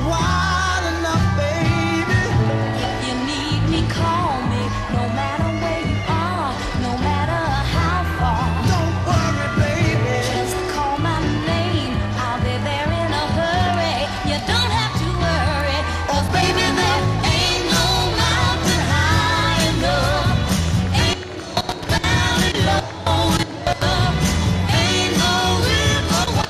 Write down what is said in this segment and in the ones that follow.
wide enough, baby. If you need me, call me. No matter where you are, no matter how far. Don't worry, baby. Just call my name. I'll be there in a hurry. You don't have to worry. 'Cause baby, there ain't no mountain high enough. Ain't no valley low enough. Ain't no river wide.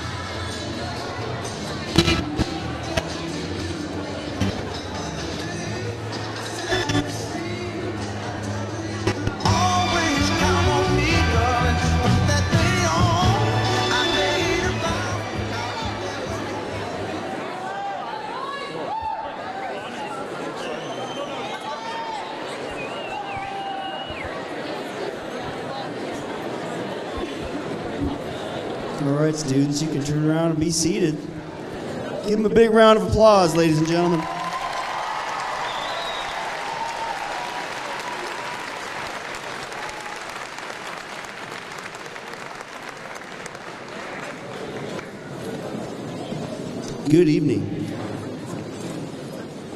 Always count on me, darling. From that day on, I made a vow. All right, students, you can turn around and be seated. Give them a big round of applause, ladies and gentlemen. Good evening.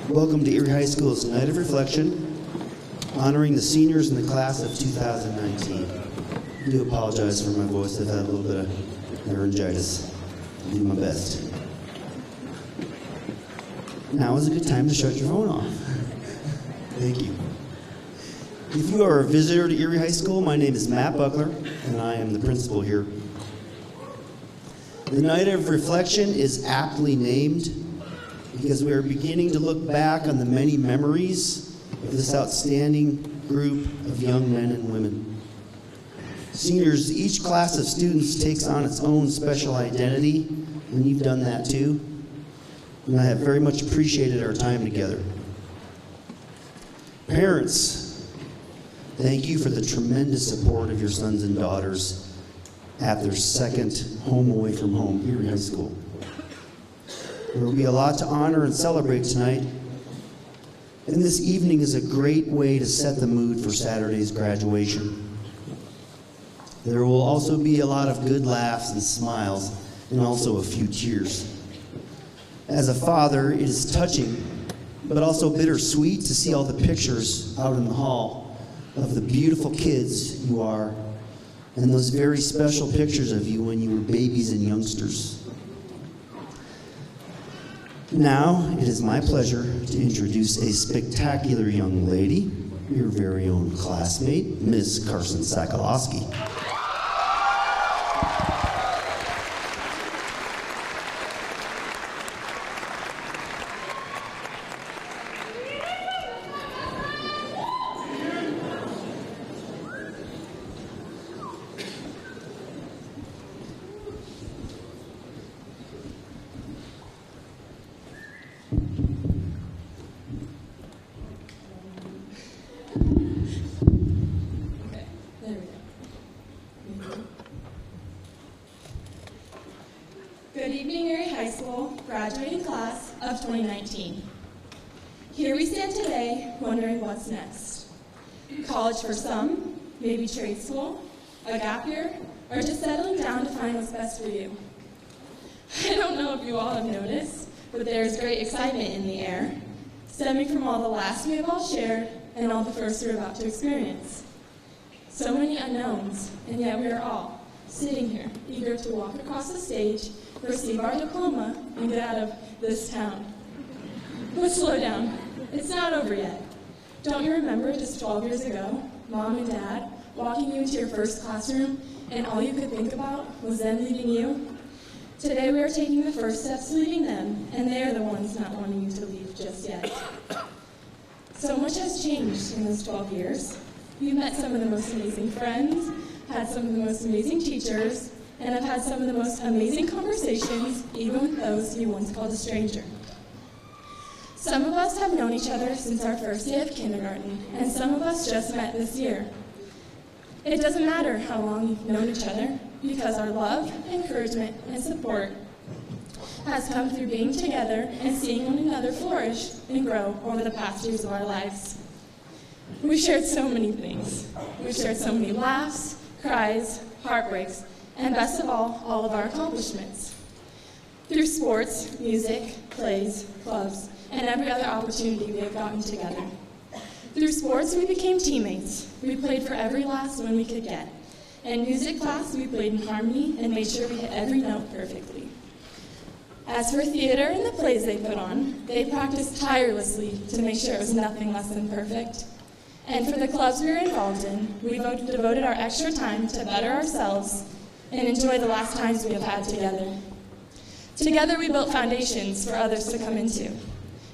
Welcome to Erie High School's Night of Reflection, honoring the seniors in the class of 2019. I do apologize for my voice. I've had a little bit of laryngitis. I'll do my best. Now is a good time to shut your phone off. Thank you. If you are a visitor to Erie High School, my name is Matt Buckler, and I am the principal here. The Night of Reflection is aptly named because we are beginning to look back on the many memories of this outstanding group of young men and women. Seniors, each class of students takes on its own special identity, and you've done that too. And I have very much appreciated our time together. Parents, thank you for the tremendous support of your sons and daughters at their second home away from home, Erie High School. There will be a lot to honor and celebrate tonight, and this evening is a great way to set the mood for Saturday's graduation. There will also be a lot of good laughs and smiles, and also a few tears. As a father, it is touching, but also bittersweet to see all the pictures out in the hall of the beautiful kids you are, and those very special pictures of you when you were babies and youngsters. Now, it is my pleasure to introduce a spectacular young lady, your very own classmate, Miss Carson Sakalowski. Good evening, Erie High School, graduating class of 2019. Here we stand today wondering what's next. College for some, maybe trade school, a gap year, or just settling down to find what's best for you. I don't know if you all have noticed, but there's great excitement in the air, stemming from all the laughs we have all shared and all the firsts we're about to experience. So many unknowns, and yet we are all sitting here, eager to walk across the stage, receive our diploma, and get out of this town. But slow down, it's not over yet. Don't you remember just 12 years ago, Mom and Dad walking you into your first classroom, and all you could think about was them leaving you? Today we are taking the first steps to leaving them, and they are the ones not wanting you to leave just yet. So much has changed in those 12 years. You've met some of the most amazing friends, had some of the most amazing teachers, and have had some of the most amazing conversations, even with those you once called a stranger. Some of us have known each other since our first day of kindergarten, and some of us just met this year. It doesn't matter how long you've known each other, because our love, encouragement, and support has come through being together and seeing one another flourish and grow over the past years of our lives. We've shared so many things. We've shared so many laughs, cries, heartbreaks, and best of all of our accomplishments. Through sports, music, plays, clubs, and every other opportunity we have gotten together. Through sports, we became teammates. We played for every last win we could get. In music class, we played in harmony and made sure we hit every note perfectly. As for theater and the plays they put on, they practiced tirelessly to make sure it was nothing less than perfect. And for the clubs we were involved in, we devoted our extra time to better ourselves and enjoy the last times we have had together. Together we built foundations for others to come into.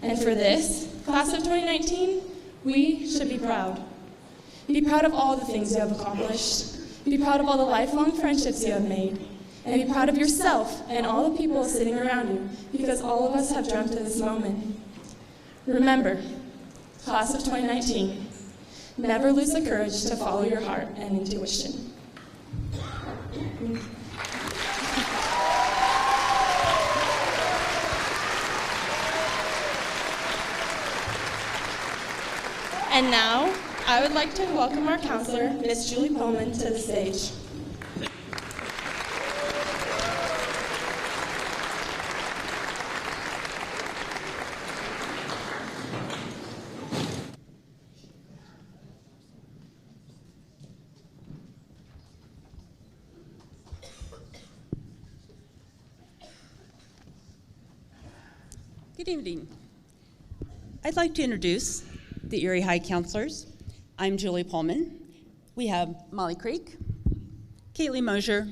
And for this, class of 2019, we should be proud. Be proud of all the things you have accomplished. Be proud of all the lifelong friendships you have made. And be proud of yourself and all the people sitting around you, because all of us have dreamt of this moment. Remember, class of 2019, never lose the courage to follow your heart and intuition. And now, I would like to welcome our counselor, Miss Julie Pullman, to the stage. Good evening. I'd like to introduce the Erie High counselors. I'm Julie Pullman. We have Molly Creek, Kaylee Mosier,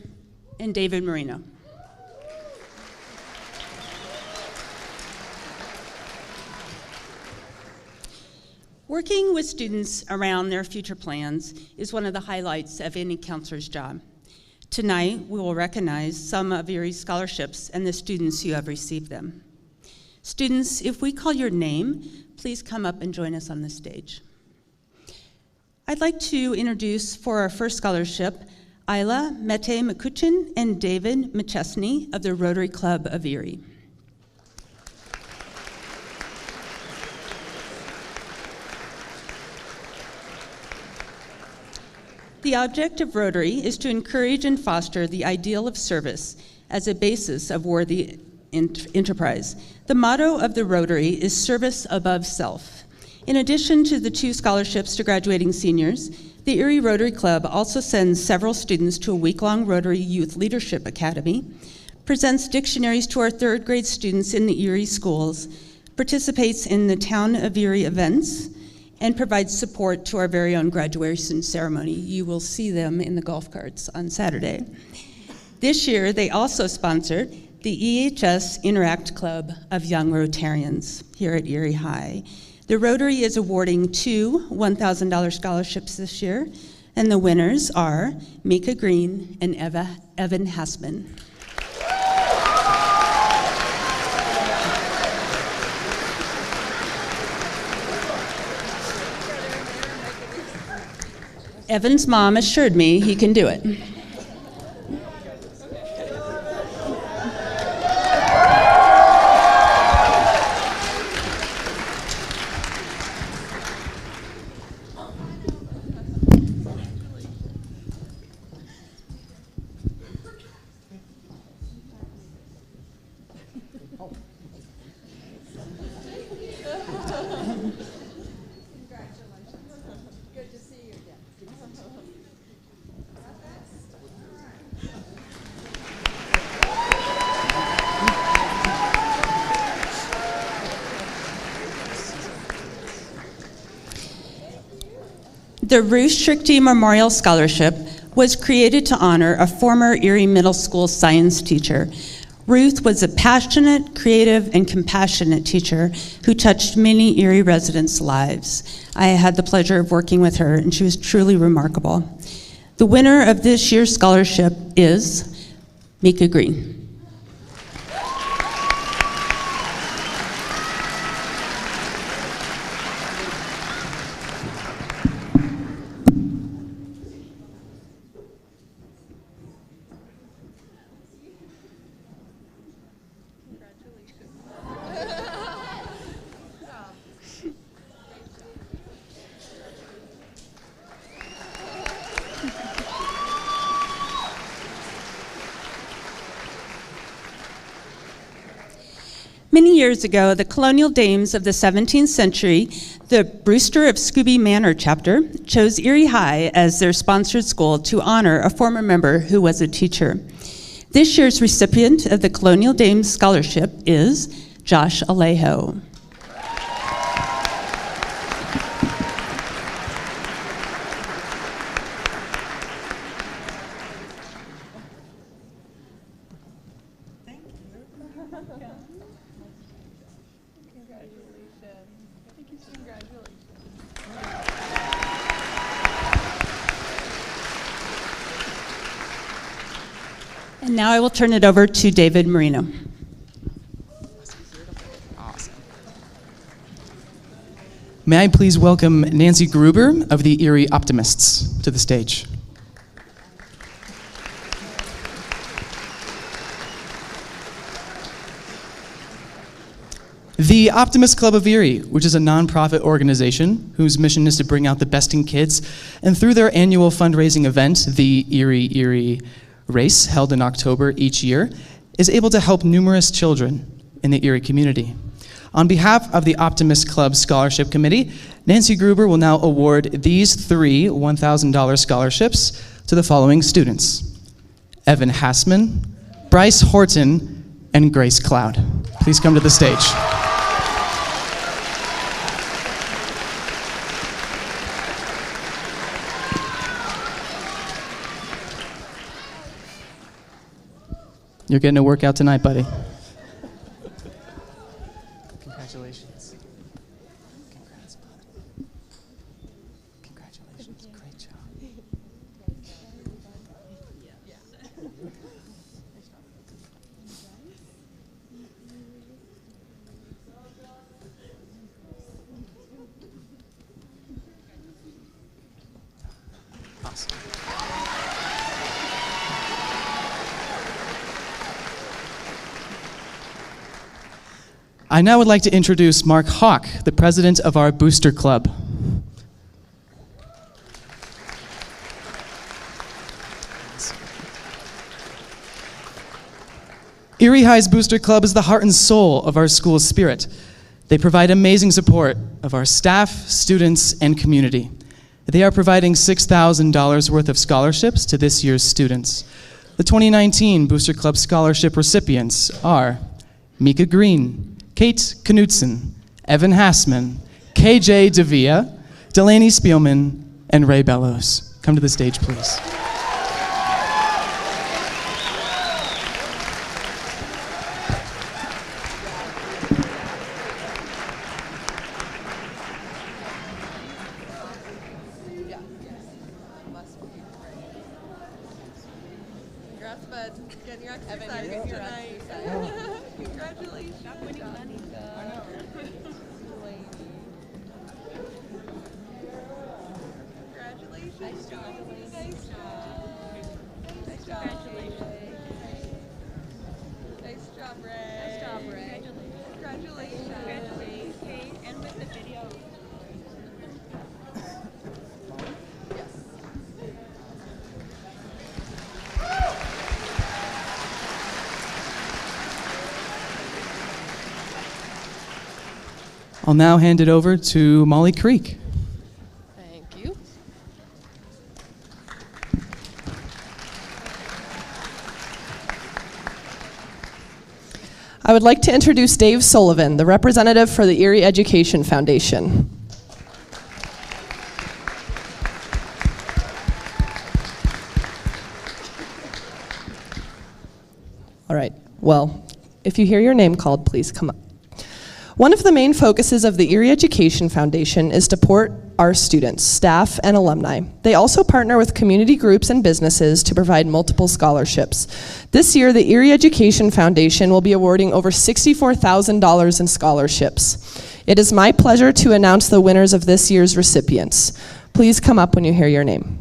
and David Marino. Working with students around their future plans is one of the highlights of any counselor's job. Tonight, we will recognize some of Erie's scholarships and the students who have received them. Students, if we call your name, please come up and join us on the stage. I'd like to introduce for our first scholarship, Isla Mete McCutcheon and David McChesney of the Rotary Club of Erie. The object of Rotary is to encourage and foster the ideal of service as a basis of worthy enterprise. The motto of the Rotary is service above self. In addition to the 2 scholarships to graduating seniors, the Erie Rotary Club also sends several students to a week-long Rotary Youth Leadership Academy, presents dictionaries to our 3rd grade students in the Erie schools, participates in the Town of Erie events, and provides support to our very own graduation ceremony. You will see them in the golf carts on Saturday. This year, they also sponsored the EHS Interact Club of Young Rotarians here at Erie High. The Rotary is awarding 2 $1,000 scholarships this year, and the winners are Mika Green and Evan Hassman. Evan's mom assured me he can do it. The Ruth Schrichte Memorial Scholarship was created to honor a former Erie Middle School science teacher. Ruth was a passionate, creative, and compassionate teacher who touched many Erie residents' lives. I had the pleasure of working with her, and she was truly remarkable. The winner of this year's scholarship is Mika Green. Many years ago, the colonial dames of the 17th century, the Brewster of Scooby Manor chapter, chose Erie High as their sponsored school to honor a former member who was a teacher. This year's recipient of the Colonial Dames Scholarship is Josh Alejo. And now I will turn it over to David Marino. Awesome. May I please welcome Nancy Gruber of the Erie Optimists to the stage. The Optimist Club of Erie, which is a nonprofit organization whose mission is to bring out the best in kids, and through their annual fundraising event, the Erie Race, held in October each year, is able to help numerous children in the Erie community. On behalf of the Optimist Club Scholarship Committee, Nancy Gruber will now award these 3 $1,000 scholarships to the following students: Evan Hassman, Bryce Horton, and Grace Cloud. Please come to the stage. You're getting a workout tonight, buddy. Congratulations. Congrats, bud. Congratulations. Great job. Awesome. I now would like to introduce Mark Hawk, the president of our Booster Club. Erie High's Booster Club is the heart and soul of our school's spirit. They provide amazing support of our staff, students, and community. They are providing $6,000 worth of scholarships to this year's students. The 2019 Booster Club scholarship recipients are Mika Green, Kate Knutson, Evan Hassman, KJ Davia, Delaney Spielman, and Ray Bellows. Come to the stage, please. Congrats, bud. Getting your exercise tonight. Congratulations. Stop winning money. Congratulations. Nice job. Nice job. Nice job. Congratulations. Nice job, Ray. Nice job, Ray. Congratulations. Congratulations. Okay, and with the video. I'll now hand it over to Molly Creek. Thank you. I would like to introduce Dave Sullivan, the representative for the Erie Education Foundation. All right, well, if you hear your name called, please come up. One of the main focuses of the Erie Education Foundation is to support our students, staff, and alumni. They also partner with community groups and businesses to provide multiple scholarships. This year, the Erie Education Foundation will be awarding over $64,000 in scholarships. It is my pleasure to announce the winners of this year's recipients. Please come up when you hear your name.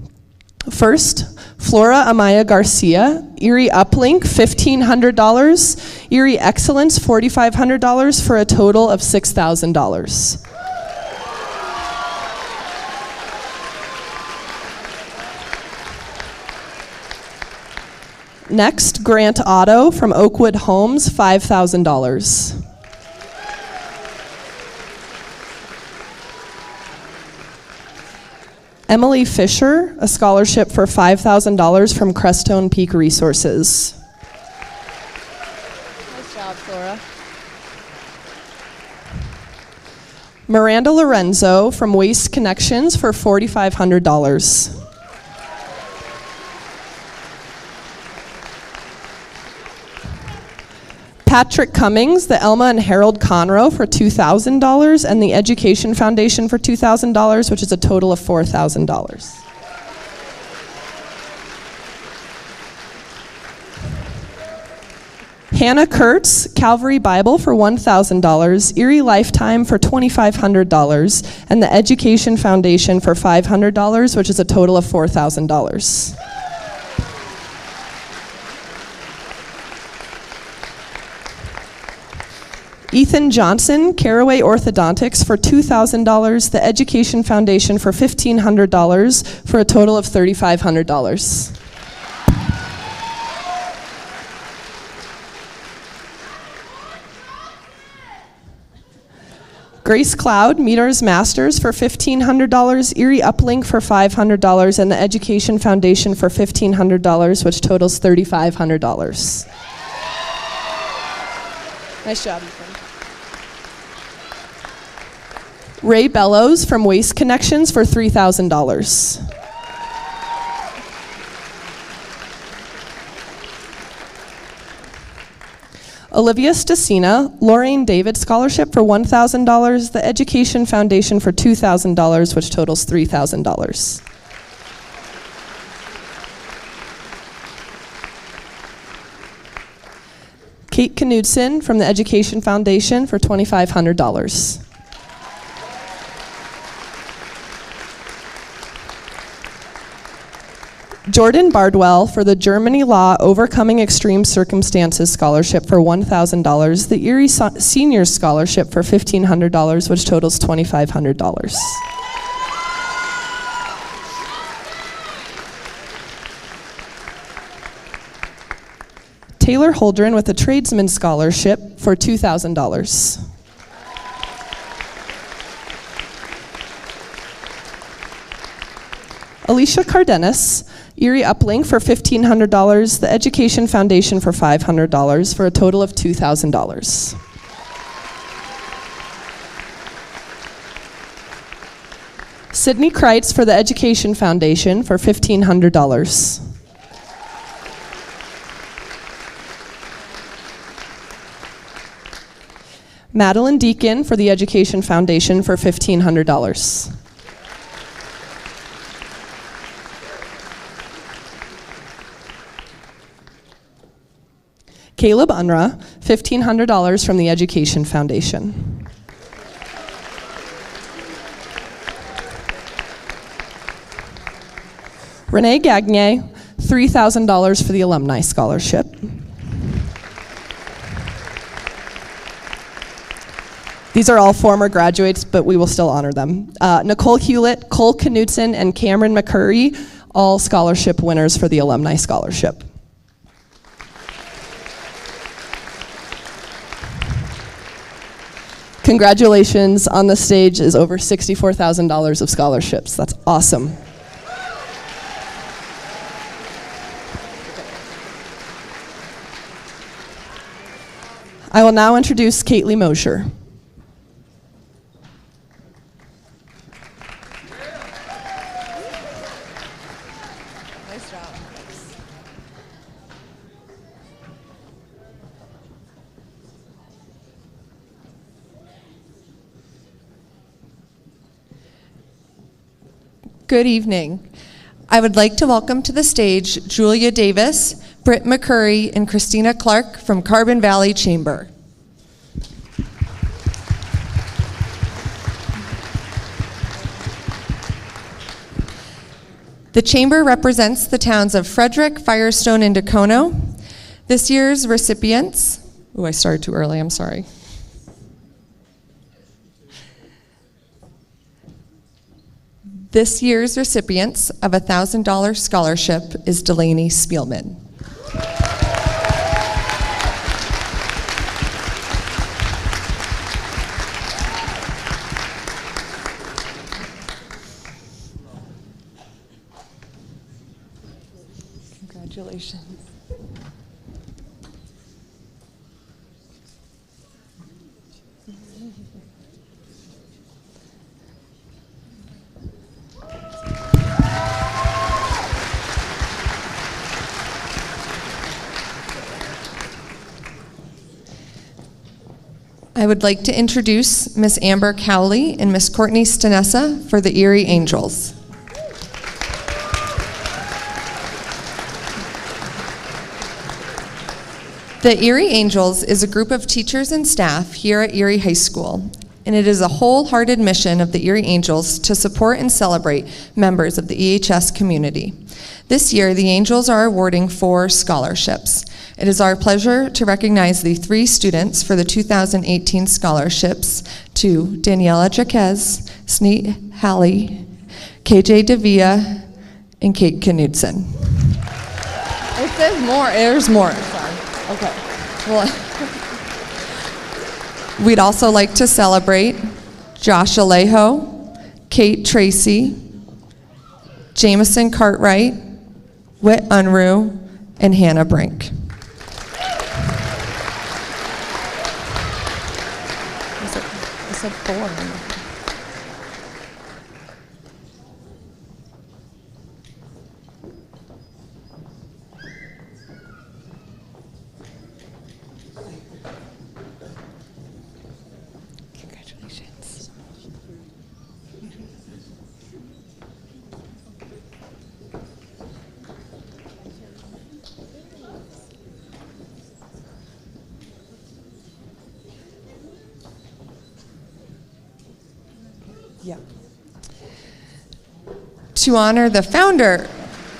First, Flora Amaya Garcia, Erie Uplink, $1,500, Erie Excellence, $4,500, for a total of $6,000. Next, Grant Otto from Oakwood Homes, $5,000. Emily Fisher, a scholarship for $5,000 from Crestone Peak Resources. Nice job, Flora. Miranda Lorenzo from Waste Connections for $4,500. Patrick Cummings, the Elma and Harold Conroe for $2,000, and the Education Foundation for $2,000, which is a total of $4,000. Hannah Kurtz, Calvary Bible for $1,000, Erie Lifetime for $2,500, and the Education Foundation for $500, which is a total of $4,000. Ethan Johnson, Caraway Orthodontics for $2,000, the Education Foundation for $1,500, for a total of $3,500. Grace Cloud, Meters Masters for $1,500, Erie Uplink for $500, and the Education Foundation for $1,500, which totals $3,500. Nice job, Ethan. Ray Bellows from Waste Connections for $3,000. Olivia Stasina, Lorraine David Scholarship for $1,000, the Education Foundation for $2,000, which totals $3,000. Kate Knudsen from the Education Foundation for $2,500. Jordan Bardwell for the Germany Law Overcoming Extreme Circumstances Scholarship for $1,000, the Erie Seniors Scholarship for $1,500, which totals $2,500. Taylor Holdren with the Tradesman Scholarship for $2,000. Alicia Cardenas, Erie Uplink for $1,500, the Education Foundation for $500, for a total of $2,000. Sydney Kreitz for the Education Foundation for $1,500. Madeline Deacon for the Education Foundation for $1,500. Caleb Unruh, $1,500 from the Education Foundation. Renee Gagnier, $3,000 for the Alumni Scholarship. These are all former graduates, but we will still honor them. Nicole Hewlett, Cole Knudsen, and Cameron McCurry, all scholarship winners for the Alumni Scholarship. Congratulations. On the stage is over $64,000 of scholarships. That's awesome. I will now introduce Caitley Mosher. Nice job. Good evening. I would like to welcome to the stage Julia Davis, Britt McCurry, and Christina Clark from Carbon Valley Chamber. The Chamber represents the towns of Frederick, Firestone, and Dacono. This year's recipients, I started too early, I'm sorry. This year's recipients of a $1,000 scholarship is Delaney Spielman. Congratulations. I would like to introduce Miss Amber Cowley and Miss Courtney Stanessa for the Erie Angels. The Erie Angels is a group of teachers and staff here at Erie High School, and it is a wholehearted mission of the Erie Angels to support and celebrate members of the EHS community. This year, the Angels are awarding 4 scholarships. It is our pleasure to recognize the 3 students for the 2018 scholarships to Daniela Jaquez, Sneet Halley, KJ Davia, and Kate Knudsen. It says more. There's more. Sorry. Okay. Well, we'd also like to celebrate Josh Alejo, Kate Tracy, Jameson Cartwright, Whit Unruh, and Hannah Brink. I said 4. Congratulations. Yeah. To honor the founder,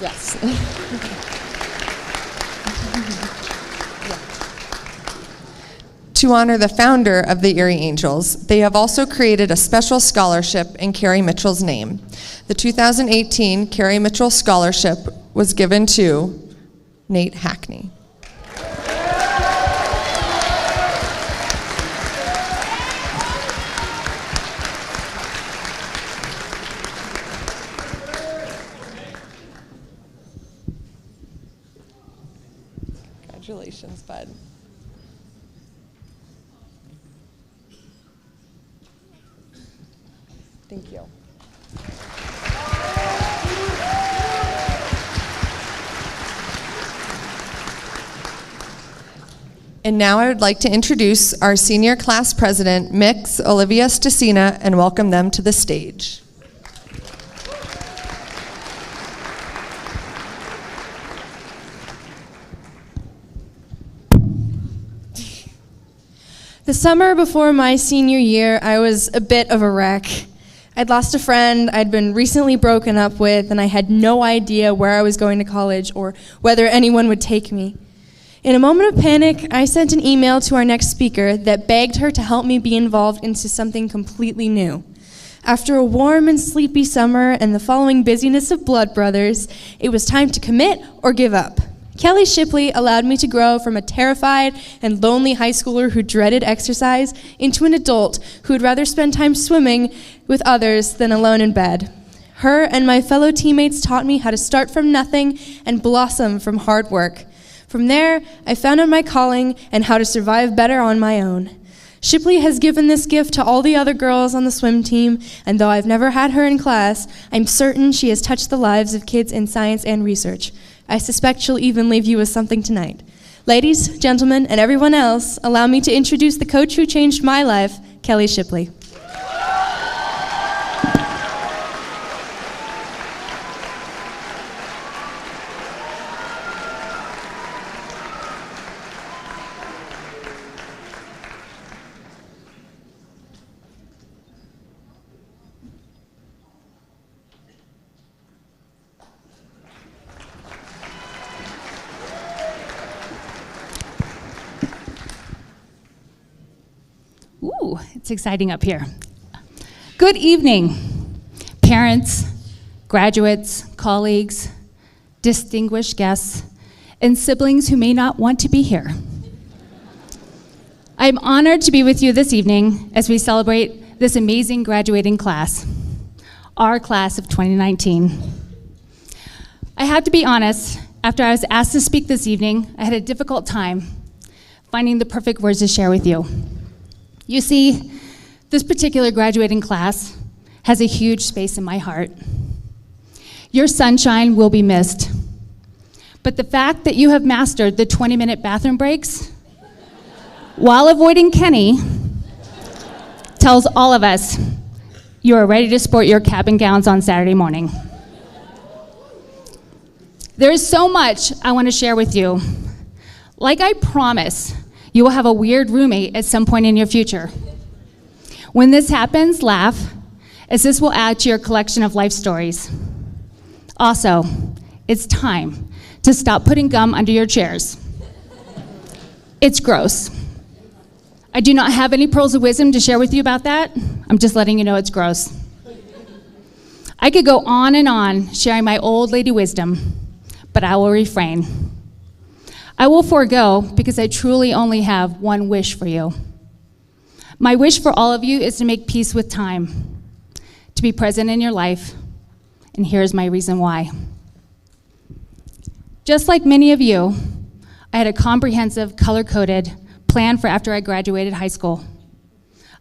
yes. To honor the founder of the Erie Angels, they have also created a special scholarship in Carrie Mitchell's name. The 2018 Carrie Mitchell Scholarship was given to Nate Hackney. Congratulations, bud. Thank you. And now I would like to introduce our senior class president, Mix Olivia Stasina, and welcome them to the stage. The summer before my senior year, I was a bit of a wreck. I'd lost a friend I'd been recently broken up with, and I had no idea where I was going to college or whether anyone would take me. In a moment of panic, I sent an email to our next speaker that begged her to help me be involved into something completely new. After a warm and sleepy summer and the following busyness of blood brothers, it was time to commit or give up. Kelly Shipley allowed me to grow from a terrified and lonely high schooler who dreaded exercise into an adult who would rather spend time swimming with others than alone in bed. Her and my fellow teammates taught me how to start from nothing and blossom from hard work. From there, I found out my calling and how to survive better on my own. Shipley has given this gift to all the other girls on the swim team, and though I've never had her in class, I'm certain she has touched the lives of kids in science and research. I suspect she'll even leave you with something tonight. Ladies, gentlemen, and everyone else, allow me to introduce the coach who changed my life, Kelly Shipley. Ooh, it's exciting up here. Good evening, parents, graduates, colleagues, distinguished guests, and siblings who may not want to be here. I'm honored to be with you this evening as we celebrate this amazing graduating class, our class of 2019. I have to be honest, after I was asked to speak this evening, I had a difficult time finding the perfect words to share with you. You see, this particular graduating class has a huge space in my heart. Your sunshine will be missed. But the fact that you have mastered the 20-minute bathroom breaks while avoiding Kenny tells all of us you are ready to sport your cap and gowns on Saturday morning. There is so much I want to share with you. Like I promise, you will have a weird roommate at some point in your future. When this happens, laugh, as this will add to your collection of life stories. Also, it's time to stop putting gum under your chairs. It's gross. I do not have any pearls of wisdom to share with you about that. I'm just letting you know it's gross. I could go on and on sharing my old lady wisdom, but I will refrain. I will forego because I truly only have one wish for you. My wish for all of you is to make peace with time, to be present in your life, and here's my reason why. Just like many of you, I had a comprehensive, color-coded plan for after I graduated high school.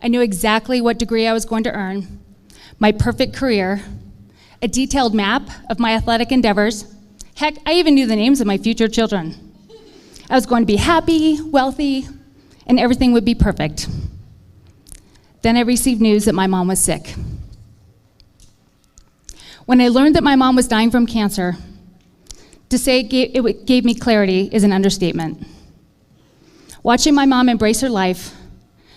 I knew exactly what degree I was going to earn, my perfect career, a detailed map of my athletic endeavors. Heck, I even knew the names of my future children. I was going to be happy, wealthy, and everything would be perfect. Then I received news that my mom was sick. When I learned that my mom was dying from cancer, to say it gave me clarity is an understatement. Watching my mom embrace her life,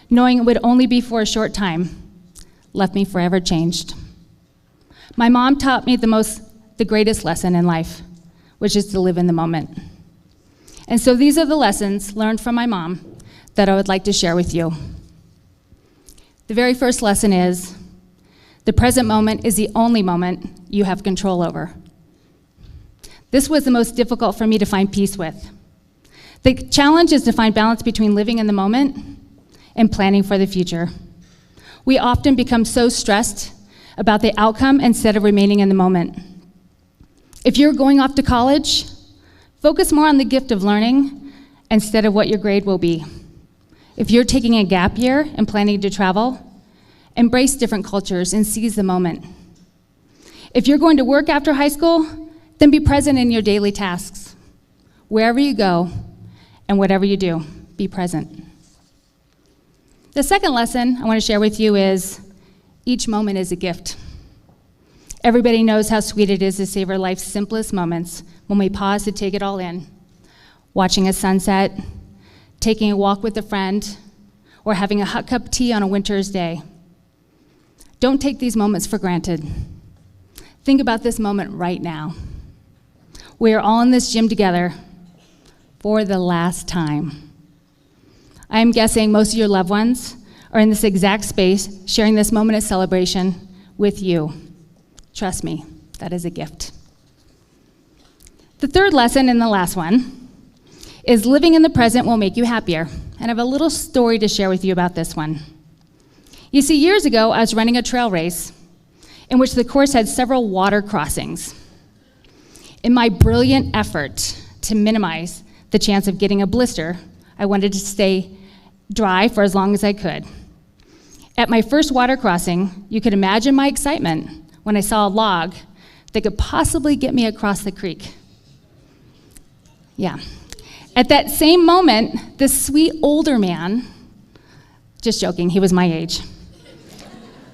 knowing it would only be for a short time, left me forever changed. My mom taught me the greatest lesson in life, which is to live in the moment. And so these are the lessons learned from my mom that I would like to share with you. The very first lesson is, the present moment is the only moment you have control over. This was the most difficult for me to find peace with. The challenge is to find balance between living in the moment and planning for the future. We often become so stressed about the outcome instead of remaining in the moment. If you're going off to college, focus more on the gift of learning instead of what your grade will be. If you're taking a gap year and planning to travel, embrace different cultures and seize the moment. If you're going to work after high school, then be present in your daily tasks. Wherever you go and whatever you do, be present. The second lesson I want to share with you is each moment is a gift. Everybody knows how sweet it is to savor life's simplest moments when we pause to take it all in. Watching a sunset, taking a walk with a friend, or having a hot cup of tea on a winter's day. Don't take these moments for granted. Think about this moment right now. We are all in this gym together for the last time. I am guessing most of your loved ones are in this exact space, sharing this moment of celebration with you. Trust me, that is a gift. The third lesson, and the last one, is living in the present will make you happier. And I have a little story to share with you about this one. You see, years ago, I was running a trail race in which the course had several water crossings. In my brilliant effort to minimize the chance of getting a blister, I wanted to stay dry for as long as I could. At my first water crossing, you could imagine my excitement when I saw a log that could possibly get me across the creek. Yeah. At that same moment, this sweet older man, just joking, he was my age,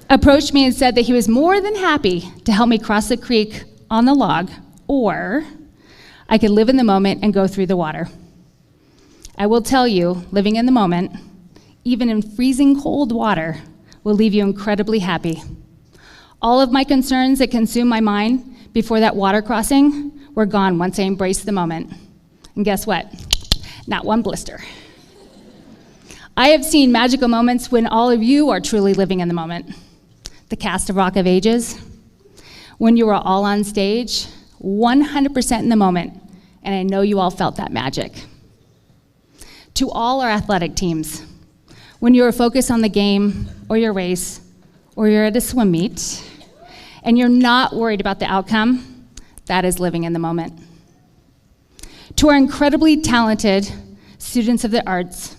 approached me and said that he was more than happy to help me cross the creek on the log, or I could live in the moment and go through the water. I will tell you, living in the moment, even in freezing cold water, will leave you incredibly happy. All of my concerns that consumed my mind before that water crossing were gone once I embraced the moment. And guess what? Not one blister. I have seen magical moments when all of you are truly living in the moment. The cast of Rock of Ages, when you were all on stage, 100% in the moment, and I know you all felt that magic. To all our athletic teams, when you are focused on the game or your race, or you're at a swim meet, and you're not worried about the outcome, that is living in the moment. To our incredibly talented students of the arts,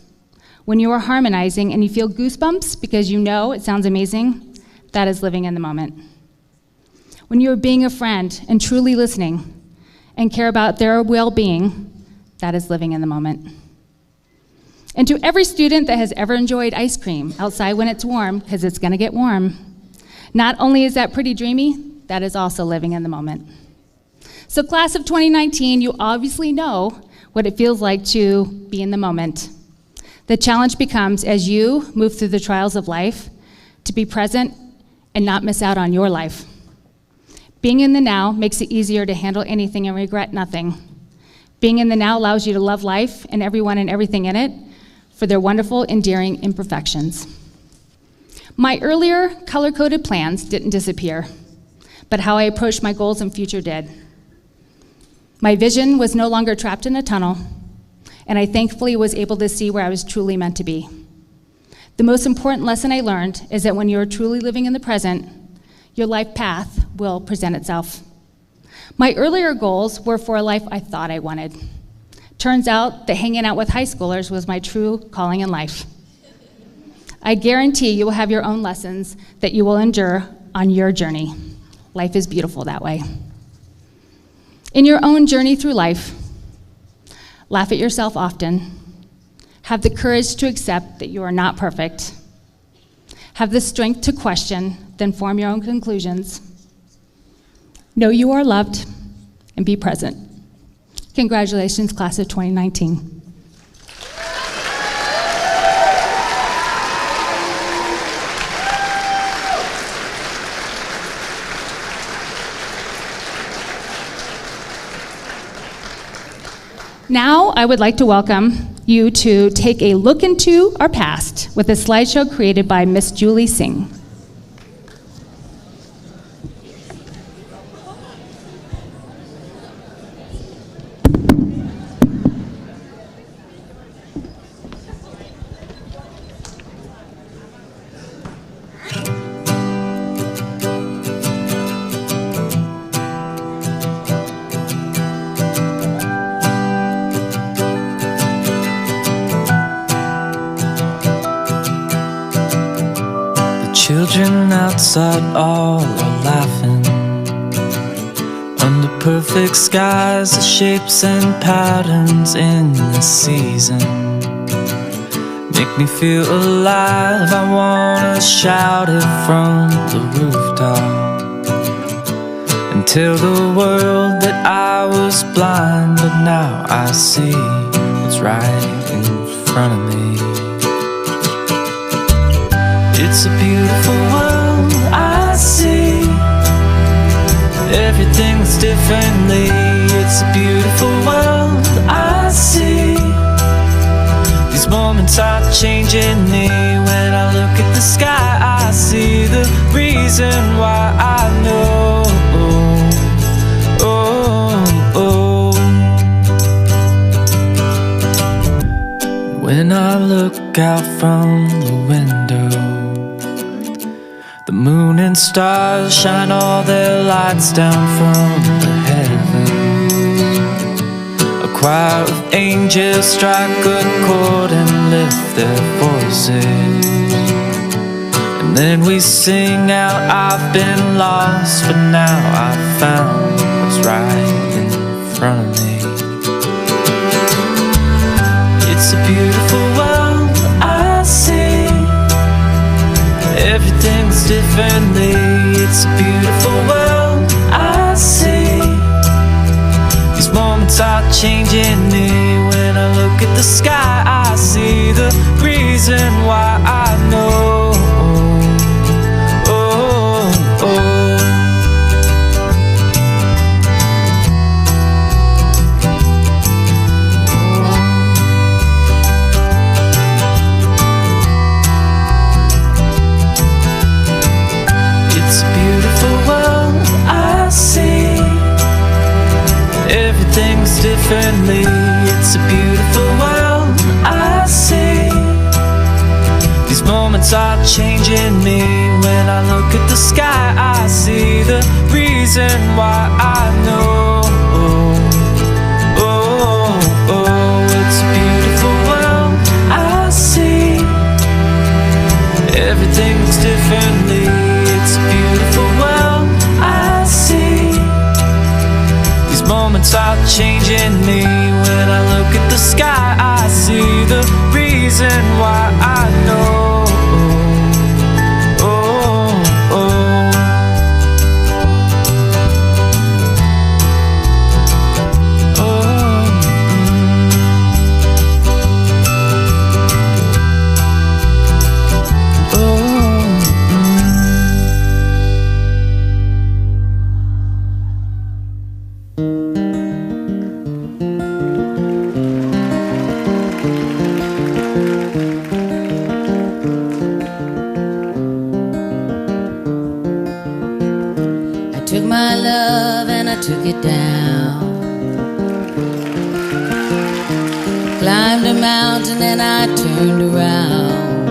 when you are harmonizing and you feel goosebumps because you know it sounds amazing, that is living in the moment. When you are being a friend and truly listening and care about their well-being, that is living in the moment. And to every student that has ever enjoyed ice cream outside when it's warm, because it's gonna get warm, not only is that pretty dreamy, that is also living in the moment. So class of 2019, you obviously know what it feels like to be in the moment. The challenge becomes, as you move through the trials of life, to be present and not miss out on your life. Being in the now makes it easier to handle anything and regret nothing. Being in the now allows you to love life and everyone and everything in it for their wonderful, endearing imperfections. My earlier color-coded plans didn't disappear, but how I approached my goals and future did. My vision was no longer trapped in a tunnel, and I thankfully was able to see where I was truly meant to be. The most important lesson I learned is that when you are truly living in the present, your life path will present itself. My earlier goals were for a life I thought I wanted. Turns out that hanging out with high schoolers was my true calling in life. I guarantee you will have your own lessons that you will endure on your journey. Life is beautiful that way. In your own journey through life, laugh at yourself often. Have the courage to accept that you are not perfect. Have the strength to question, then form your own conclusions. Know you are loved and be present. Congratulations, class of 2019. Now, I would like to welcome you to take a look into our past with a slideshow created by Miss Julie Singh. Children outside all are laughing under perfect skies, the shapes and patterns in the season make me feel alive. I wanna shout it from the rooftop and tell the world that I was blind, but now I see what's right in front of me. It's a beautiful world I see. Everything's differently. It's a beautiful world I see. These moments are changing me. When I look at the sky, I see the reason why I know. When I look out from the window, the moon and stars shine all their lights down from the heavens. A choir of angels strike a chord and lift their voices. And then we sing out, I've been lost, but now I've found what's right in front of me. It's a beautiful world I see. Everything's differently. It's a beautiful world I see. These moments are changing me. When I look at the sky, I see the reason why I know. Everything's differently. It's a beautiful world I see. These moments are changing me. When I look at the sky, I see the reason why I know. changing me. When I look at the sky, I see the reason why. I know. Took my love and I took it down. Climbed a mountain and I turned around,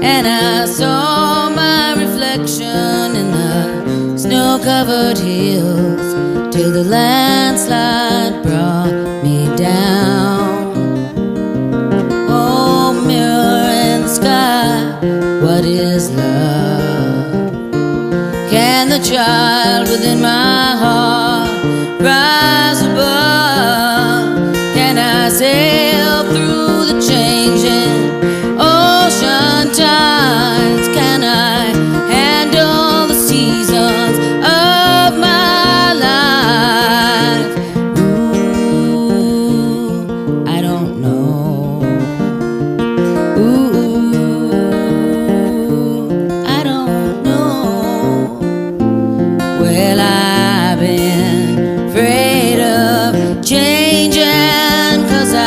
and I saw my reflection in the snow-covered hills, till the landslide brought me down. Oh, mirror in the sky, what is love? Can the child within my heart rise above? Can I sail through the changing ocean tides? Can I handle the seasons of my life? Ooh, I don't know. Ooh, I don't know. Well, I've been afraid of changing, 'cause I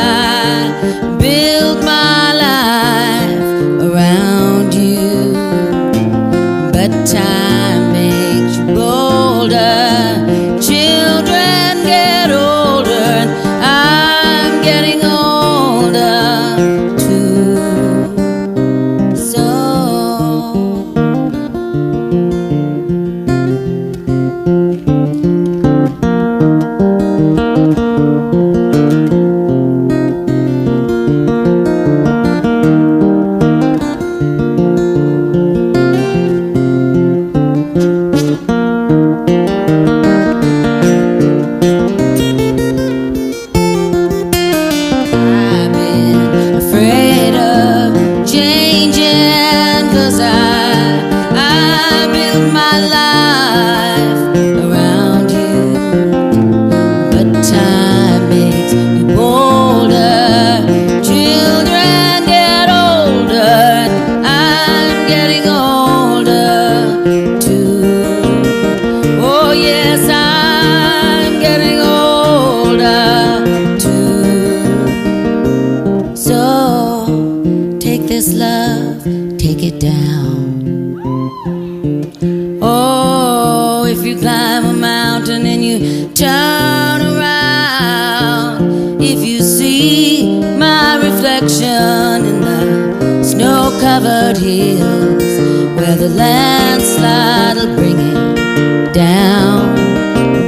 built my life around you. But time makes you bolder, children get older, and I'm getting older too. So I've been afraid of changing, 'cause I built my life around you. But time makes you bolder, children get older, and I'm getting older too. Oh yes, I'm getting older too. So take this love, take it down. Oh, if you climb a mountain and you turn around, if you see my reflection in the snow-covered hills, where the landslide will bring it down,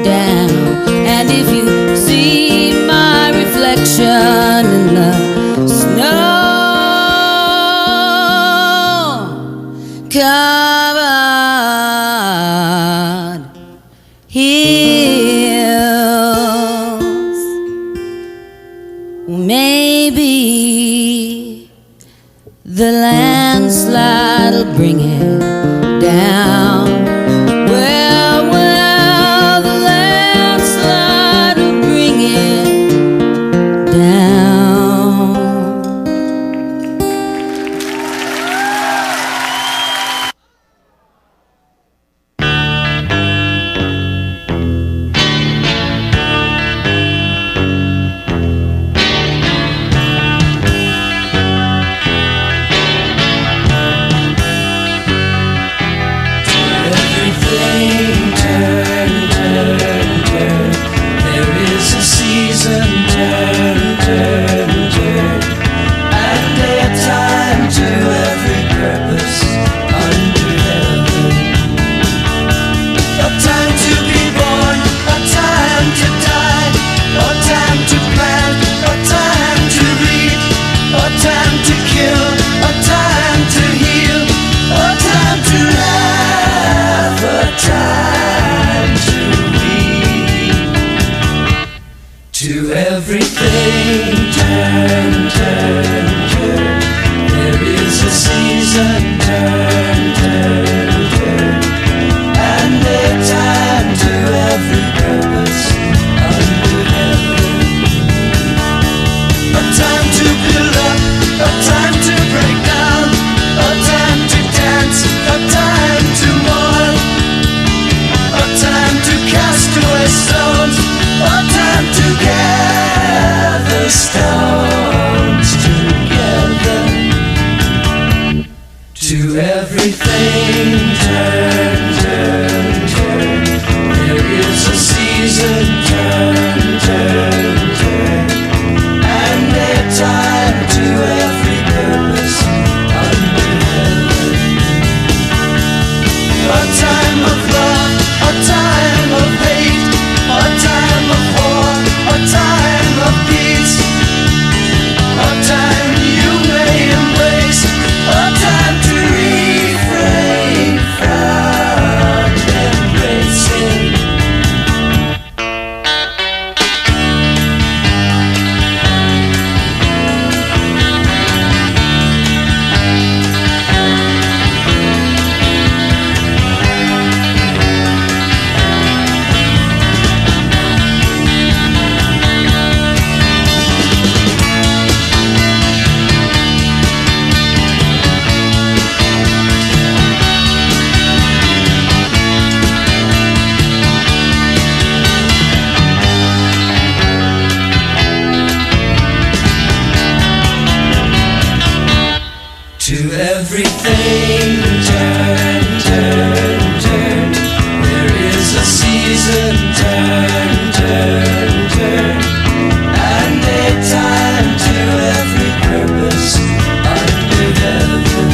down. And if you see my reflection in the snow-covered hills, maybe the landslide will bring it down. Well, the landslide will bring it down. turn, turn, turn. There is a season, turn, turn, turn. And a time to every purpose under heaven. A time of love, a time of hate, a time of war, a time of peace, a time you may embrace, a time to refrain from embracing. To everything, turn, turn, turn. There is a season, turn, turn, turn. And a time to every purpose under heaven.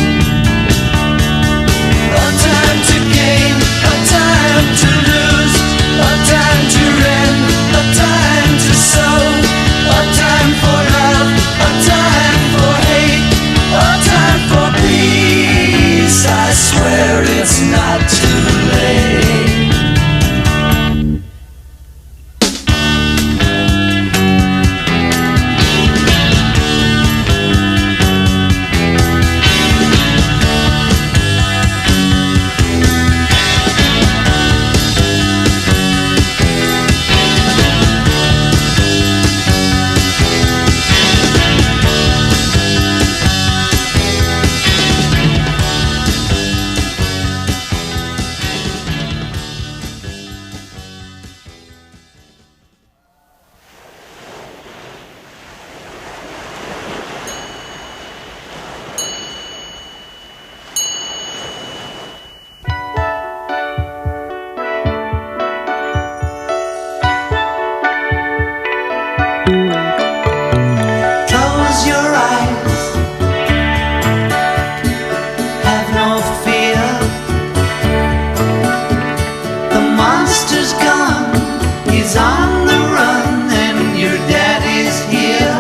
A time to gain, a time to lose, a time to rend, a time to sow, a time for love, a time for hate, a time for peace. I swear it's not too late. Close your eyes, have no fear. The monster's gone, he's on the run, and your daddy's here.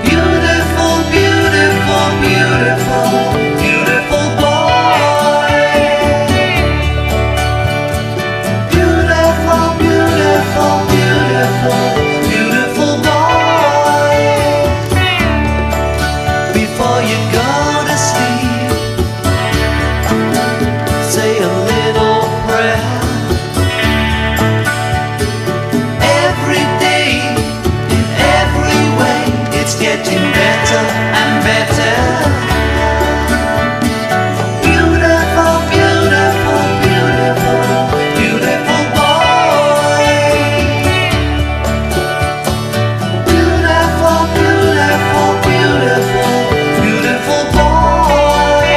Beautiful, beautiful, beautiful, beautiful boy. Beautiful, beautiful, beautiful, beautiful boy. Before you go to sleep, say a little prayer. Every day, in every way, it's getting better and better. Beautiful, beautiful, beautiful, beautiful boy. Beautiful, beautiful, beautiful, beautiful boy.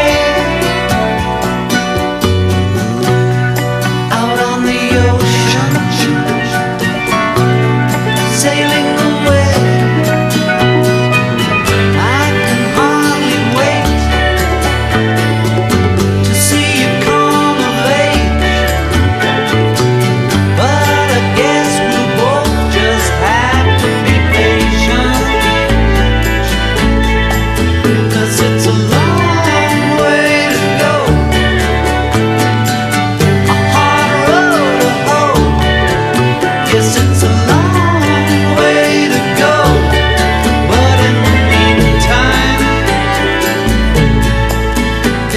Out on the ocean, sailing away. I can hardly wait to see you come of age. But I guess we'll both just have to be patient, 'cause it's a long way to go, a hard road to hoe. Yes, it's a long way to go, but in the meantime,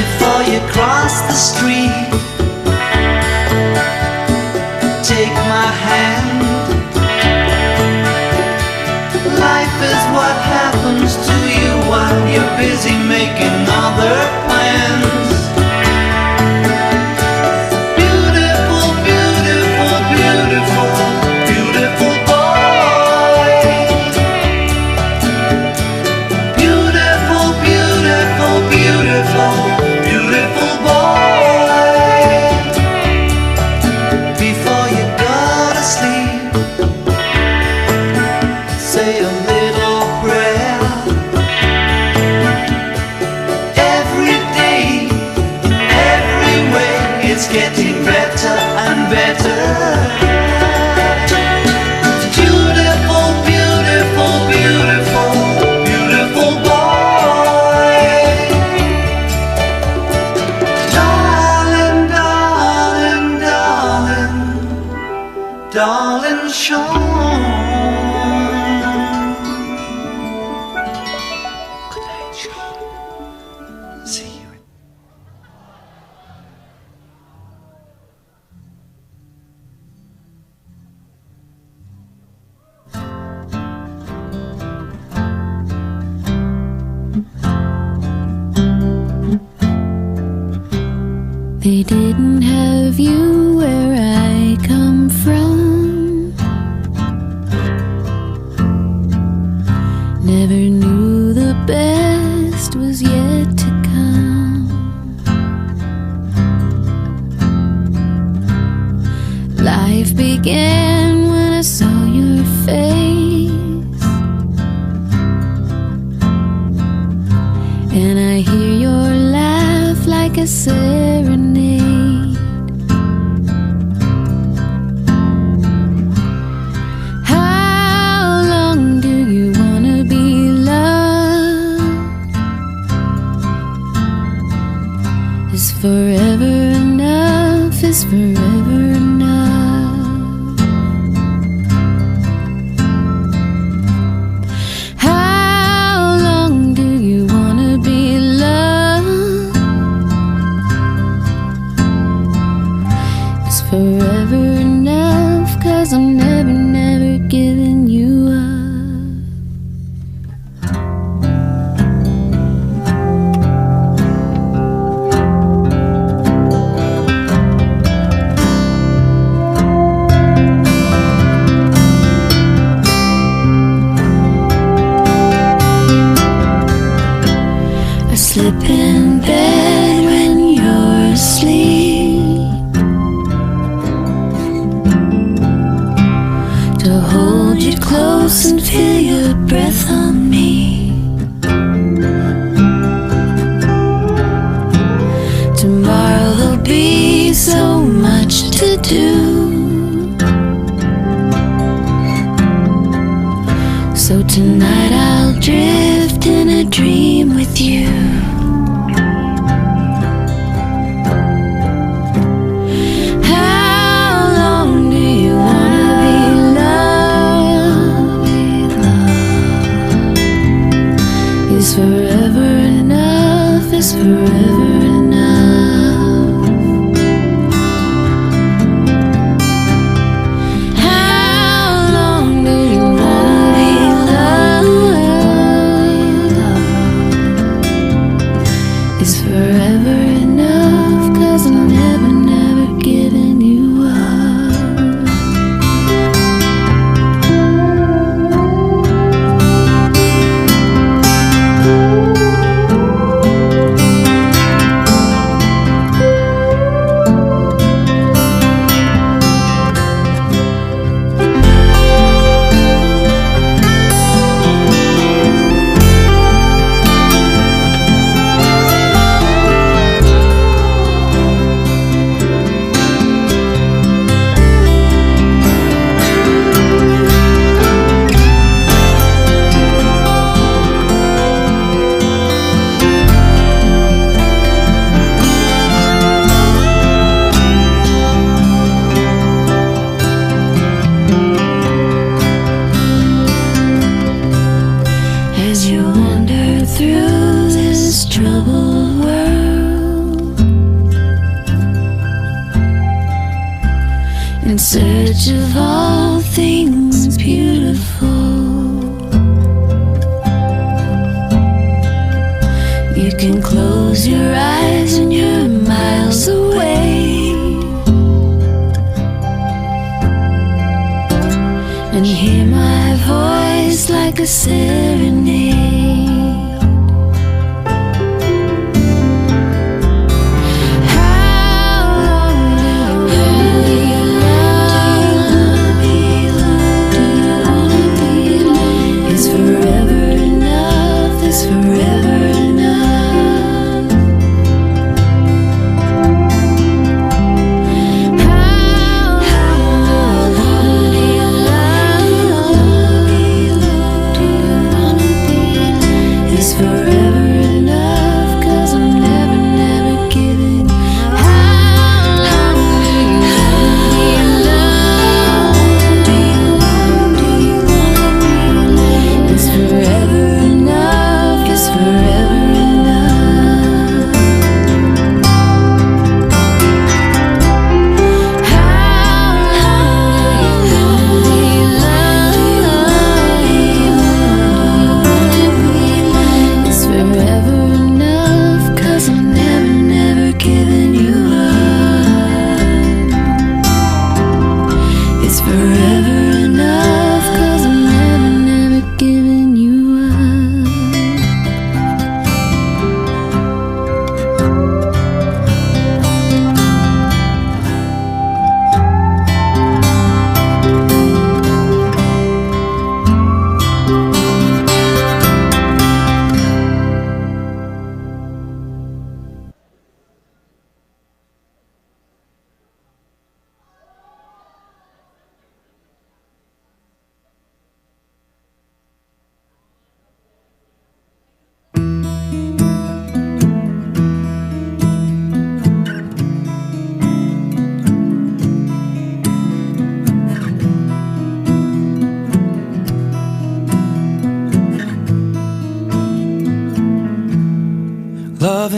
before you cross the street, take my hand. Life is what happens to you while you're busy making other plans. Beautiful, beautiful, beautiful, beautiful boy. Beautiful, beautiful, beautiful, getting better and better. Beautiful, beautiful, beautiful, beautiful boy. Darling, darling, darling, darling Sean. Good night, Sean. See you. They didn't have you where I come from. Never knew the best was yet to come. Life began when I saw your face, and I hear your laugh like a serenade. How long do you wanna be loved? Is forever enough? Is forever enough? How long do you wanna be loved? Is forever enough? 'Cause I'm never, never giving you up. I slip in bed when you're asleep to hold you close and feel your breath on me. Tomorrow there'll be so much to do, so tonight I'll drift in a dream with you. How long do you wanna be loved? Is forever enough? Is forever enough? How long do you wanna be loved? Is forever enough? 'Cause I'm never, never giving you up. As you wander through this troubled world, in search of all things beautiful, you can close your eyes and you're miles away, and hear my voice like a serenade. How long do you wanna be loved? Is forever enough? Is forever enough?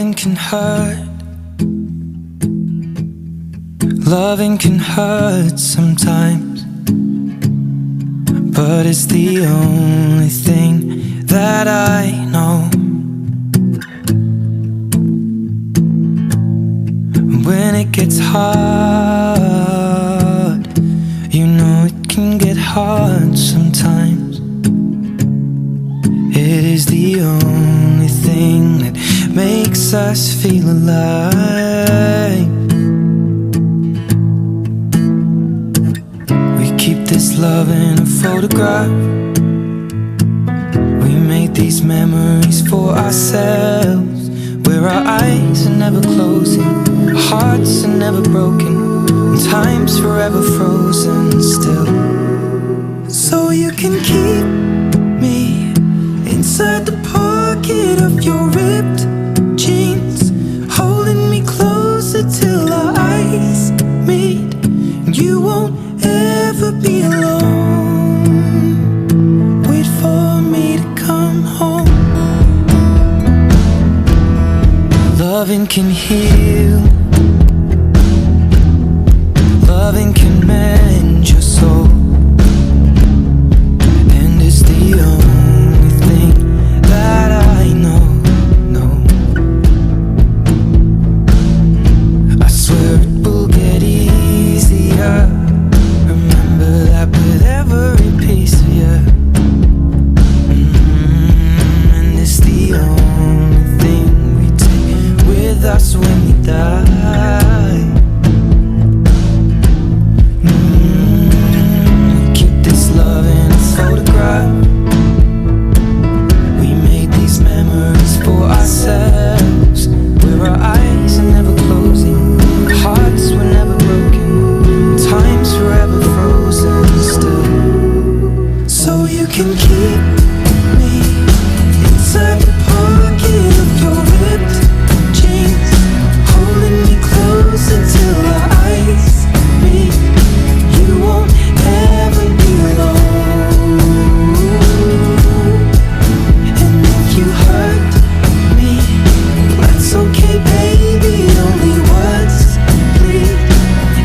Loving can hurt. Loving can hurt sometimes, but it's the only thing that I know. When it gets hard, you know it can get hard sometimes. It is the only thing that makes us feel alive. We keep this love in a photograph. We made these memories for ourselves, where our eyes are never closing, hearts are never broken, and time's forever frozen still. So you can keep me inside the pocket of your ripped jeans, holding me closer till our eyes meet. You won't ever be alone. Wait for me to come home. Loving can heal. Loving can mend your soul. And it's the only thing that I know. I swear it will get easier. Remember that with every piece of you. And it's the only thing we take with us when we die. Keep this love in a photograph. We made these memories for ourselves, where our eyes are never closing, hearts were never broken, time's forever frozen still. So you can keep me inside the pocket of your ripped jeans, holding me closer till our eyes meet. You won't ever be alone. And if you hurt me, that's okay, baby. Only words bleed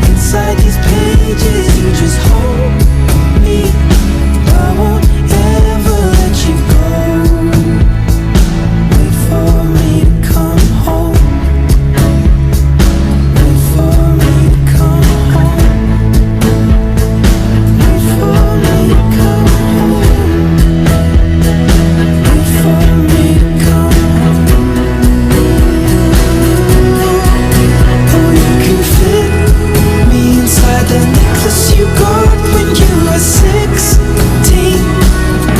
inside these pages. You just hold me. I won't ever let you go. Wait for me to come home. Wait for me to come home. Wait for me to come home. Wait for me to come home. Oh, you can fit me inside the necklace you got when you were 16,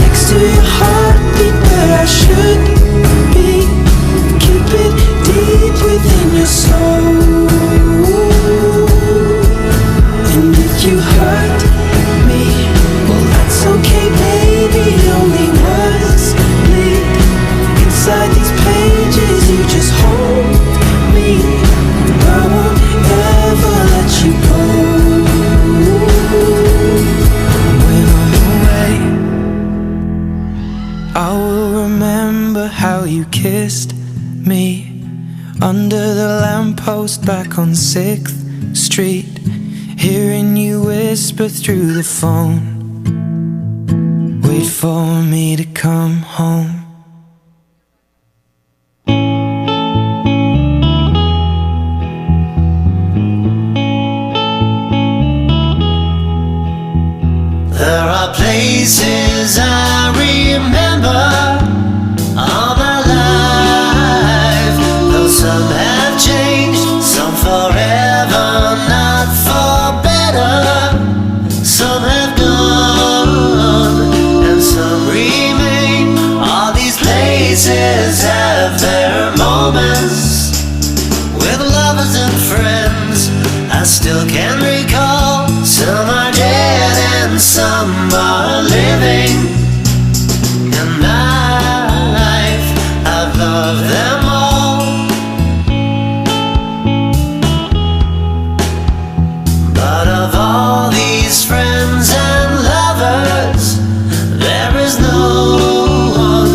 next to your heartbeat where I should be. Keep it deep within your soul. And if you hurt me, well, that's okay, baby. Only words bleed inside these pages. You just hold me. I won't ever let you go. When I'm away, I will remember how you kissed me under the lamppost back on 6th Street, hearing you whisper through the phone. Wait for me to come home. There are places I remember all my life, though some have changed, some forever, not for better. Some have gone and some remain. All these places have their moments with lovers and friends. I still can recall. Some are dead and some are living. In my life, I've loved them all. But of all these friends and lovers, there is no one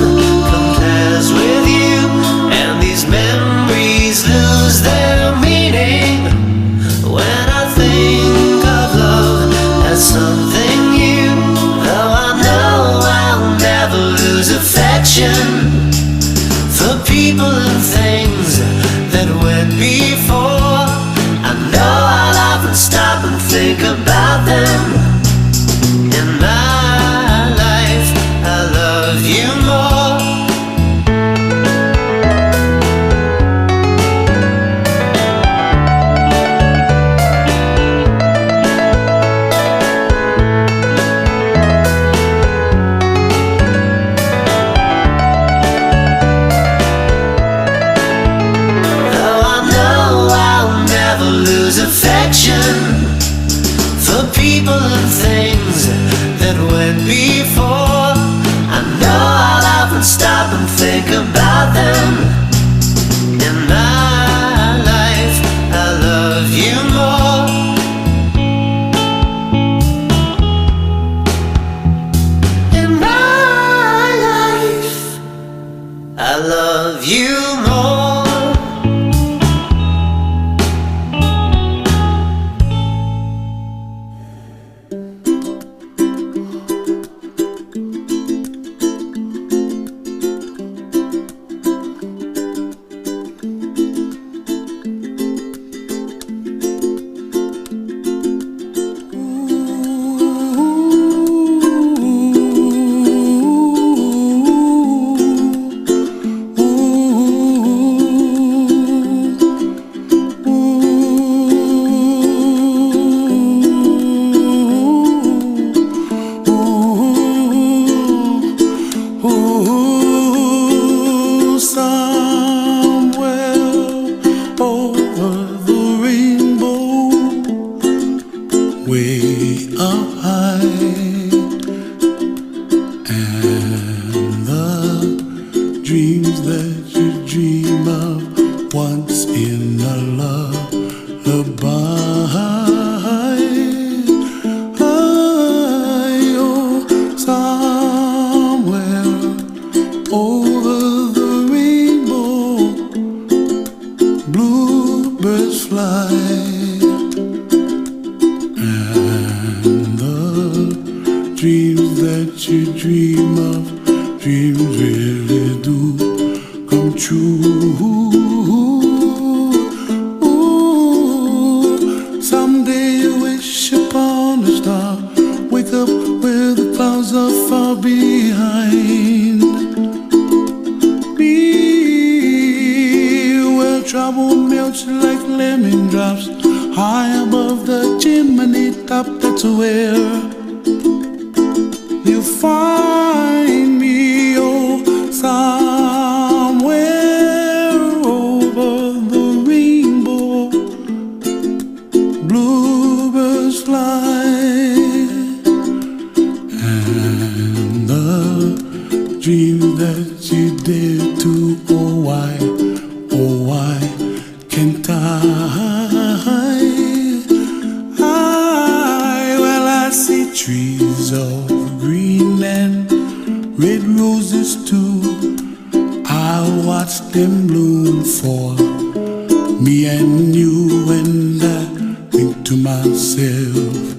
compares with you. And these memories over the rainbow, way up high, and the dreams that you dream of once in a lullaby. Oh, somewhere over the rainbow, bluebirds fly, and the dreams that you dream of, dreams really do come true. Ooh, someday you wish upon a star, wake up where the clouds are far behind. Be where trouble melts like lemon drops, high above the chimney top. That's where you find me. Oh, somewhere over the rainbow, bluebirds fly, and the dreams that you dare to, oh why can't I? Well, I see trees of green and red roses too. I watch them bloom for me and you, and I think to myself,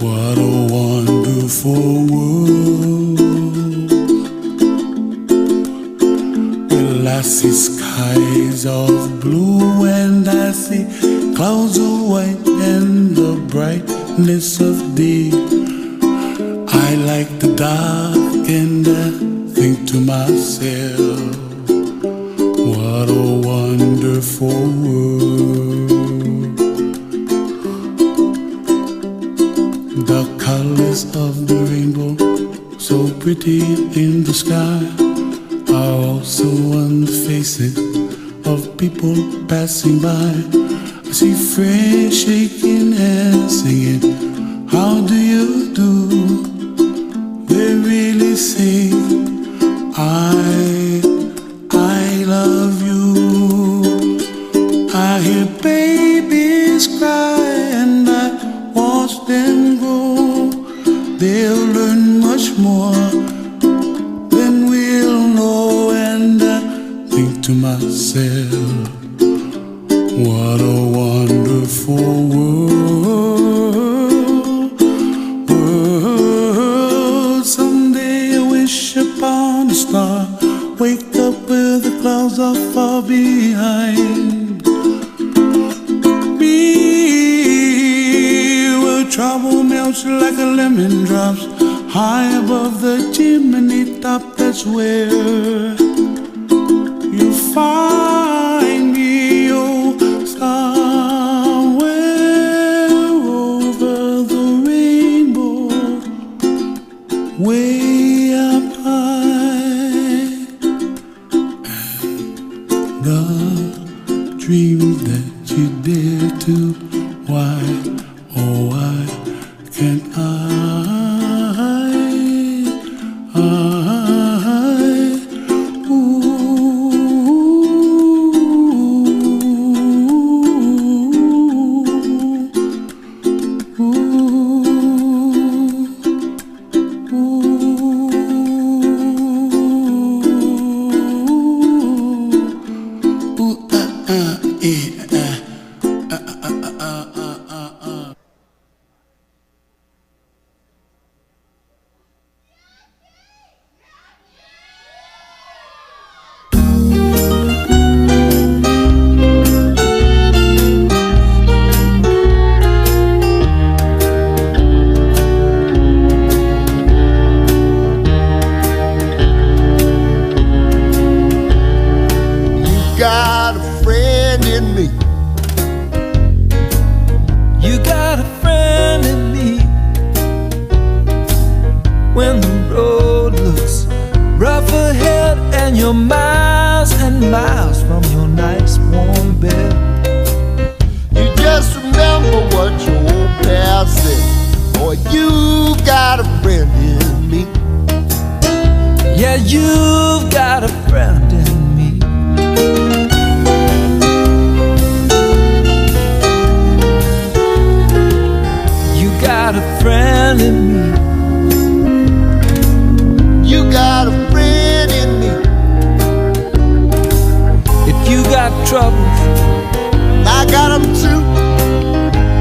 what a wonderful world. Well, I see skies of blue, and I see clouds of white, and the brightness of day. I like the dark, and I think to myself, what a wonderful world. The colors of the rainbow, so pretty in the sky, are also on the faces of people passing by. I see friends shaking hands, singing, how do you do? They really say, I love you. I hear babies cry, and I watch them grow. They'll learn much more than we'll know, and I think to myself, what a wonderful world. Someday I wish upon a star, wake up where the clouds are far behind. Be where trouble melts like a lemon drops, high above the chimney top. That's where you find me. Oh, somewhere over the rainbow, way up high, and the dreams that you dare to, why, oh why can't I? Got a friend in me, I got 'em too.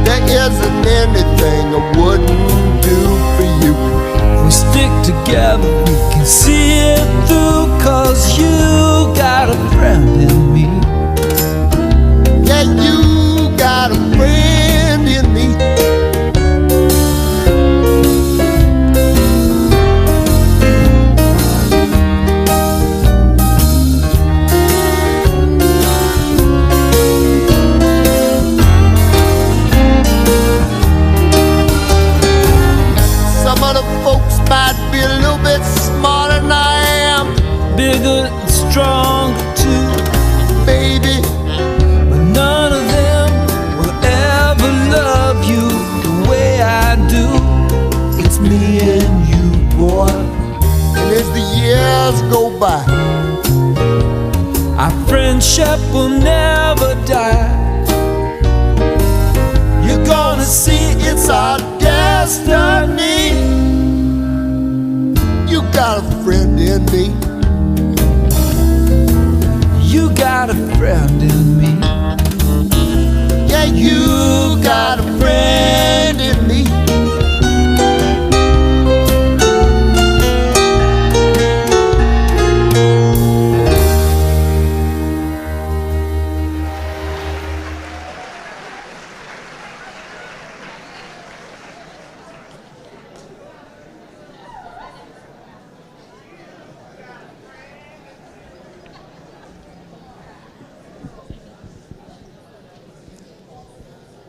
There isn't anything I wouldn't do for you. If we stick together, we can see it through, 'cause you got a friend in me. Yeah, you got a friend in me. Some other folks might be a little bit smarter than I am, Bigger and stronger too, baby. but none of them will ever love you the way I do. It's me and you, boy. And as the years go by, Our friendship will never die. you're gonna see it's our destiny. You got a friend in me. You got a friend in me. Yeah, you got a friend in me.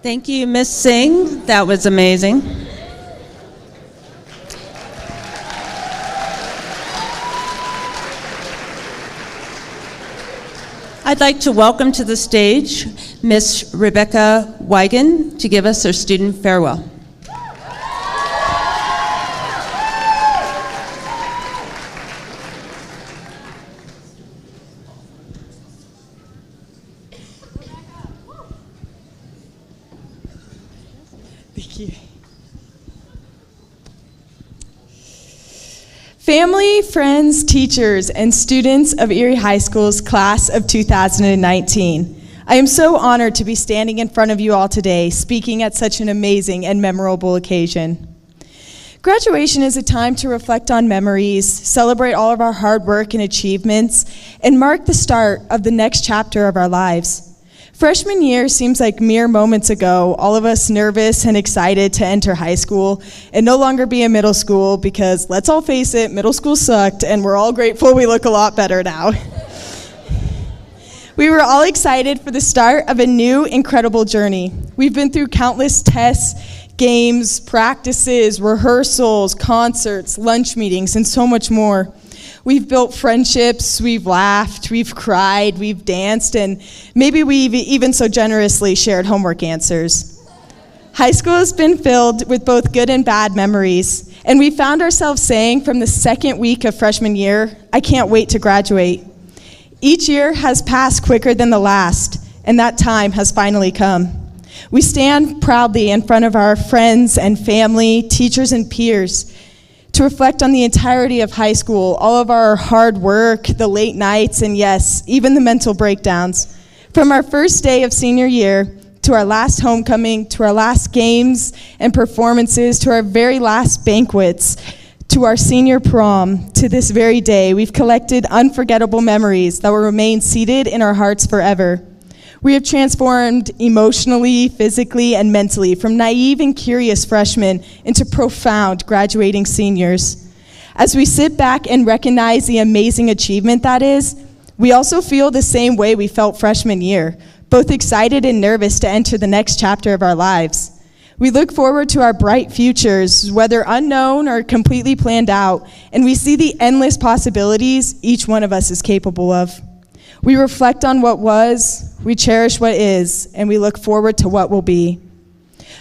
Thank you, Miss Singh. That was amazing. I'd like to welcome to the stage Miss Rebecca Wigan to give us her student farewell. Thank you. Family, friends, teachers, and students of Erie High School's class of 2019. I am so honored to be standing in front of you all today, speaking at such an amazing and memorable occasion. Graduation is a time to reflect on memories, celebrate all of our hard work and achievements, and mark the start of the next chapter of our lives. Freshman year seems like mere moments ago, all of us nervous and excited to enter high school and no longer be in middle school because, let's all face it, middle school sucked and we're all grateful we look a lot better now. We were all excited for the start of a new, incredible journey. We've been through countless tests, games, practices, rehearsals, concerts, lunch meetings, and so much more. We've built friendships, we've laughed, we've cried, we've danced, and maybe we've even so generously shared homework answers. High school has been filled with both good and bad memories, and we found ourselves saying from the second week of freshman year, I can't wait to graduate. Each year has passed quicker than the last, and that time has finally come. We stand proudly in front of our friends and family, teachers and peers, to reflect on the entirety of high school, all of our hard work, the late nights, and yes, even the mental breakdowns. From our first day of senior year, to our last homecoming, to our last games and performances, to our very last banquets, to our senior prom, to this very day, we've collected unforgettable memories that will remain seated in our hearts forever. We have transformed emotionally, physically, and mentally from naive and curious freshmen into profound graduating seniors. As we sit back and recognize the amazing achievement that is, we also feel the same way we felt freshman year, both excited and nervous to enter the next chapter of our lives. We look forward to our bright futures, whether unknown or completely planned out, and we see the endless possibilities each one of us is capable of. We reflect on what was, we cherish what is, and we look forward to what will be.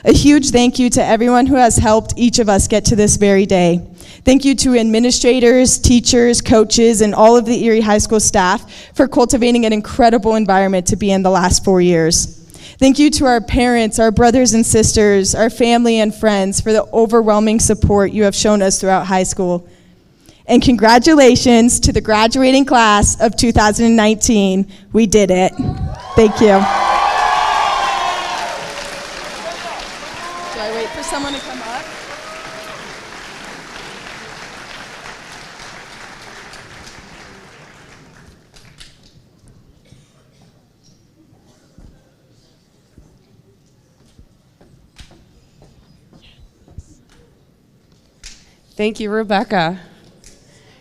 A huge thank you to everyone who has helped each of us get to this very day. Thank you to administrators, teachers, coaches, and all of the Erie High School staff for cultivating an incredible environment to be in the last 4 years. Thank you to our parents, our brothers and sisters, our family and friends for the overwhelming support you have shown us throughout high school. And congratulations to the graduating class of 2019. We did it. Thank you. someone to come up. Thank you, Rebecca.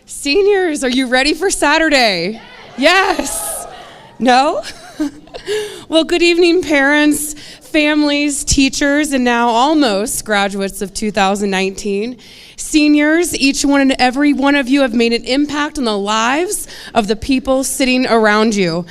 Seniors, are you ready for Saturday? Yes? No? Well, good evening, parents, families, teachers, and now almost graduates of 2019. Seniors, each one and every one of you have made an impact on the lives of the people sitting around you.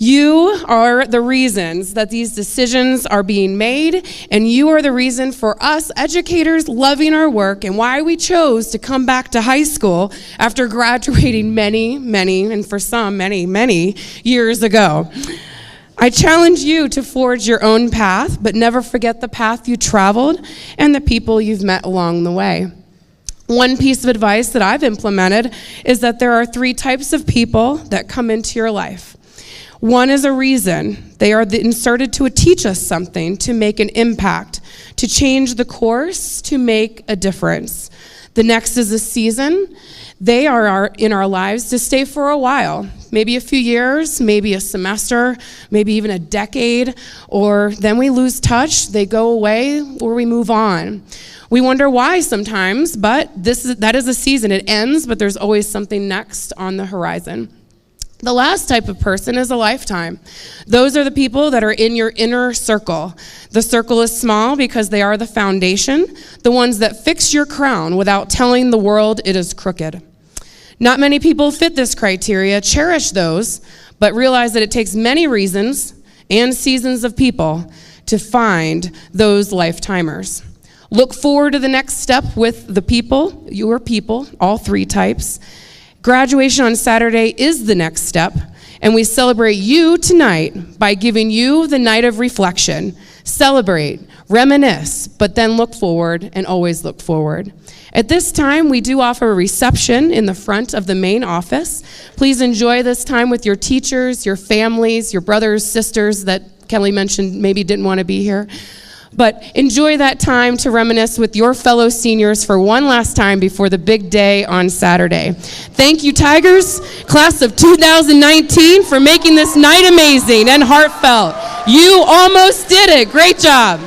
You are the reasons that these decisions are being made, and you are the reason for us educators loving our work and why we chose to come back to high school after graduating many, and for some, many years ago. I challenge you to forge your own path, but never forget the path you traveled and the people you've met along the way. One piece of advice that I've implemented is that there are 3 types of people that come into your life. One is a reason. They are inserted to teach us something, to make an impact, to change the course, to make a difference. The next is a season. They are in our lives to stay for a while, maybe a few years, maybe a semester, maybe even a decade, or then we lose touch, they go away, or we move on. We wonder why sometimes, but that is a season. It ends, but there's always something next on the horizon. The last type of person is a lifetime. Those are the people that are in your inner circle. The circle is small because they are the foundation, the ones that fix your crown without telling the world it is crooked. Not many people fit this criteria. Cherish those, but realize that it takes many reasons and seasons of people to find those lifetimers. Look forward to the next step with the people, your people, all 3 types. Graduation on Saturday is the next step, and we celebrate you tonight by giving you the night of reflection. Celebrate, reminisce, but then look forward and always look forward. At this time, we do offer a reception in the front of the main office. Please enjoy this time with your teachers, your families, your brothers, sisters that Kelly mentioned maybe didn't want to be here. But enjoy that time to reminisce with your fellow seniors for one last time before the big day on Saturday. Thank you, Tigers, class of 2019, for making this night amazing and heartfelt. You almost did it. Great job.